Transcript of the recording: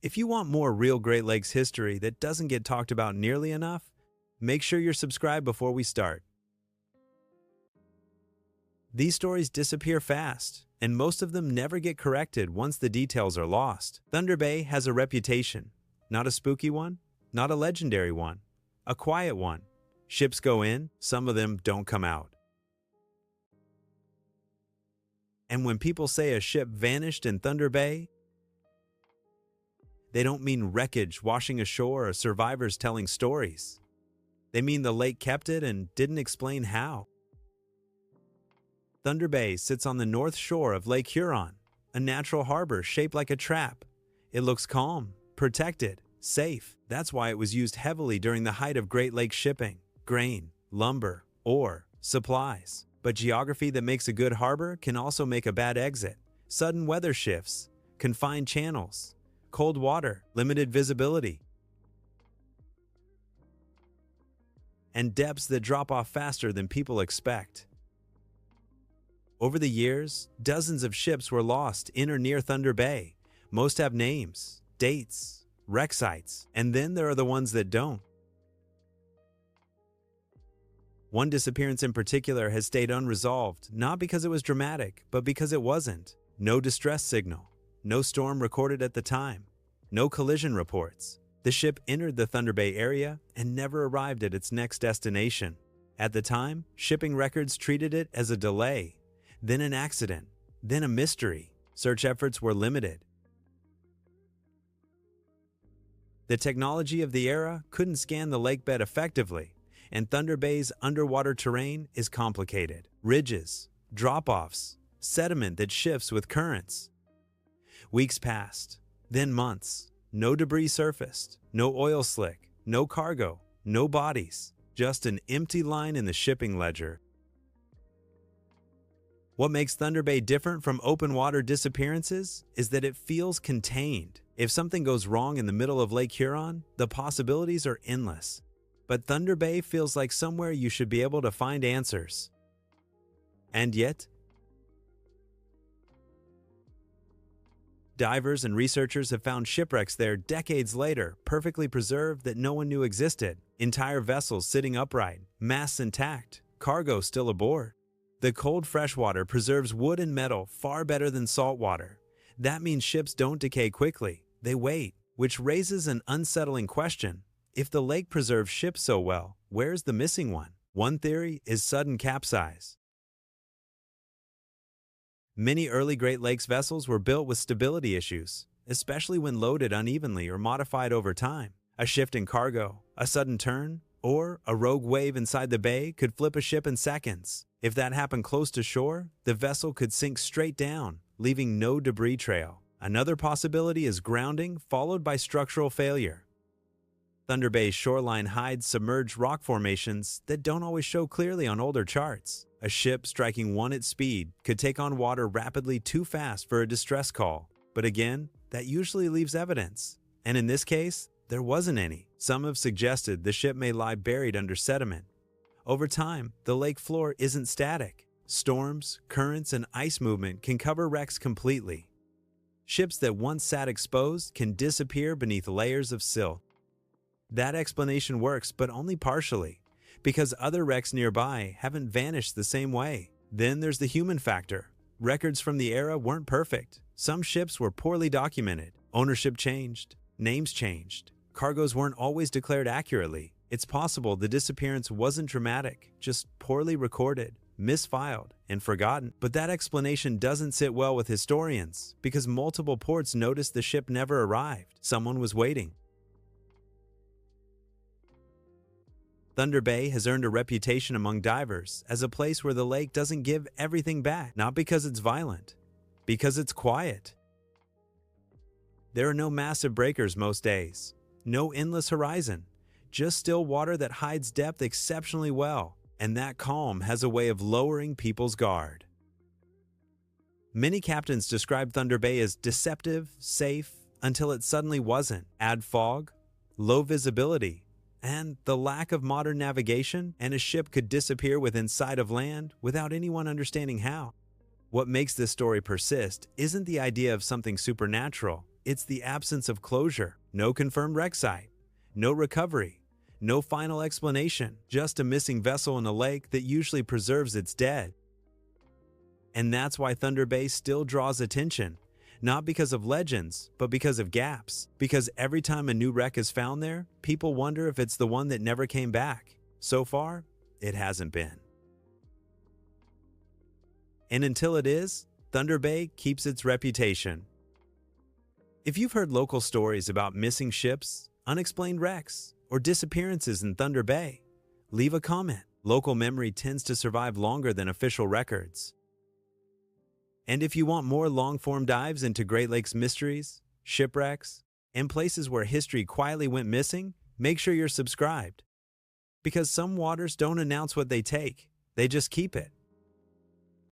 If you want more real Great Lakes history that doesn't get talked about nearly enough, make sure you're subscribed before we start. These stories disappear fast, and most of them never get corrected once the details are lost. Thunder Bay has a reputation, not a spooky one, not a legendary one, a quiet one. Ships go in, some of them don't come out. And when people say a ship vanished in Thunder Bay, they don't mean wreckage washing ashore or survivors telling stories. They mean the lake kept it and didn't explain how. Thunder Bay sits on the north shore of Lake Huron, a natural harbor shaped like a trap. It looks calm, protected, safe. That's why it was used heavily during the height of Great Lakes shipping: grain, lumber, ore, supplies. But geography that makes a good harbor can also make a bad exit. Sudden weather shifts, confined channels, cold water, limited visibility, and depths that drop off faster than people expect. Over the years, dozens of ships were lost in or near Thunder Bay. Most have names, dates, wreck sites, and then there are the ones that don't. One disappearance in particular has stayed unresolved, not because it was dramatic, but because it wasn't. No distress signal, no storm recorded at the time, no collision reports. The ship entered the Thunder Bay area and never arrived at its next destination. At the time, shipping records treated it as a delay, then an accident, then a mystery. Search efforts were limited. The technology of the era couldn't scan the lakebed effectively, and Thunder Bay's underwater terrain is complicated. Ridges, drop-offs, sediment that shifts with currents. Weeks passed, then months. No debris surfaced, no oil slick, no cargo, no bodies, just an empty line in the shipping ledger. What makes Thunder Bay different from open water disappearances is that it feels contained. If something goes wrong in the middle of Lake Huron, the possibilities are endless. But Thunder Bay feels like somewhere you should be able to find answers. And yet, divers and researchers have found shipwrecks there decades later, perfectly preserved that no one knew existed. Entire vessels sitting upright, masts intact, cargo still aboard. The cold freshwater preserves wood and metal far better than salt water. That means ships don't decay quickly, they wait, which raises an unsettling question. If the lake preserves ships so well, where's the missing one? One theory is sudden capsize. Many early Great Lakes vessels were built with stability issues, especially when loaded unevenly or modified over time. A shift in cargo, a sudden turn, or a rogue wave inside the bay could flip a ship in seconds. If that happened close to shore, the vessel could sink straight down, leaving no debris trail. Another possibility is grounding followed by structural failure. Thunder Bay's shoreline hides submerged rock formations that don't always show clearly on older charts. A ship striking one at speed could take on water rapidly too fast for a distress call. But again, that usually leaves evidence. And in this case, there wasn't any. Some have suggested the ship may lie buried under sediment. Over time, the lake floor isn't static. Storms, currents, and ice movement can cover wrecks completely. Ships that once sat exposed can disappear beneath layers of silt. That explanation works, but only partially, because other wrecks nearby haven't vanished the same way. Then there's the human factor. Records from the era weren't perfect. Some ships were poorly documented. Ownership changed. Names changed. Cargoes weren't always declared accurately. It's possible the disappearance wasn't dramatic, just poorly recorded, misfiled, and forgotten. But that explanation doesn't sit well with historians, because multiple ports noticed the ship never arrived. Someone was waiting. Thunder Bay has earned a reputation among divers as a place where the lake doesn't give everything back, not because it's violent, because it's quiet. There are no massive breakers most days, no endless horizon, just still water that hides depth exceptionally well, and that calm has a way of lowering people's guard. Many captains describe Thunder Bay as deceptive, safe, until it suddenly wasn't. Add fog, low visibility, and the lack of modern navigation, and a ship could disappear within sight of land without anyone understanding how. What makes this story persist isn't the idea of something supernatural, It's the absence of closure, no confirmed wreck site, no recovery, no final explanation, just a missing vessel in a lake that usually preserves its dead. And that's why Thunder Bay still draws attention, not because of legends, but because of gaps. Because every time a new wreck is found there, people wonder if it's the one that never came back. So far, it hasn't been. And until it is, Thunder Bay keeps its reputation. If you've heard local stories about missing ships, unexplained wrecks, or disappearances in Thunder Bay, leave a comment. Local memory tends to survive longer than official records. And if you want more long-form dives into Great Lakes mysteries, shipwrecks, and places where history quietly went missing, make sure you're subscribed. Because some waters don't announce what they take, they just keep it.